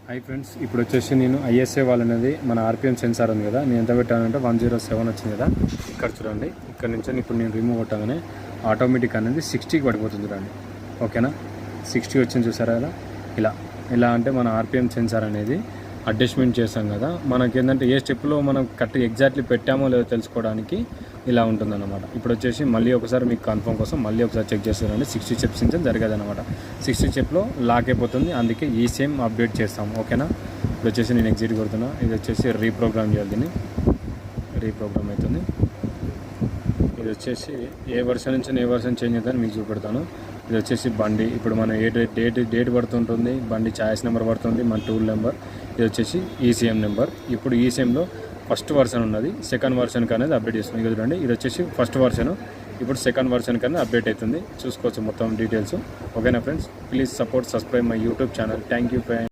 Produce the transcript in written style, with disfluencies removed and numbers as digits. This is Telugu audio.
హై ఫ్రెండ్స్, ఇప్పుడు వచ్చేసి నేను ఐఎస్ఏ వాళ్ళనేది మన ఆర్పిఎం సెన్సార్ ఉంది కదా, నేను ఎంత పెట్టానంటే 107 వచ్చింది కదా. ఇక్కడ చూడండి, ఇక్కడ నుంచి ఇప్పుడు నేను రిమూవ్ కొట్టగానే ఆటోమేటిక్ అనేది 60కి పడిపోతుంది చూడండి. ఓకేనా, 60 వచ్చింది చూసారా కదా. ఇలా అంటే మన ఆర్పిఎం సెన్సార్ అనేది అడ్జస్ట్మెంట్ చేస్తాం కదా, మనకి ఏంటంటే ఏ స్టెప్లో మనం కరెక్ట్ ఎగ్జాక్ట్లీ పెట్టామో లేదో తెలుసుకోవడానికి ఇలా ఉంటుందన్నమాట. ఇప్పుడు వచ్చేసి మళ్ళీ ఒకసారి మీకు కన్ఫర్మ్ కోసం మళ్ళీ ఒకసారి చెక్ చేస్తారండి. 60 స్టెప్స్ నుంచి జరిగేది అనమాట. 60 స్టెప్లో లాక్ అయిపోతుంది, అందుకే ఈ సేమ్ అప్డేట్ చేస్తాము. ఓకేనా, ఇప్పుడు వచ్చేసి నేను ఎగ్జిట్ కొడుతున్నా. ఇది వచ్చేసి రీప్రోగ్రామ్ చేయాలి, దీన్ని రీప్రోగ్రామ్ అవుతుంది. ఇది వచ్చేసి ఏ వర్షన్ నుంచి ఏ వర్షన్ చేంజ్ అవుతుందని మీకు చూపెడతాను. ఇది వచ్చేసి బండి, ఇప్పుడు మనం డేట్ పడుతుంటుంది, బండి ఛాయిస్ నెంబర్ పడుతుంది, మన టూల్ నెంబర్. ఇది వచ్చేసి ఈసీఎం నెంబర్. ఇప్పుడు ఈసీఎంలో ఫస్ట్ వర్షన్ ఉన్నది, సెకండ్ వర్షన్కి అనేది అప్డేట్ చేస్తుంది. ఇది చూడండి, ఇది వచ్చేసి ఫస్ట్ వర్షన్, ఇప్పుడు సెకండ్ వర్షన్కి అనేది అప్డేట్ అవుతుంది. చూసుకోవచ్చు మొత్తం డీటెయిల్స్. ఓకేనా friends, please support subscribe my YouTube channel. Thank you friends.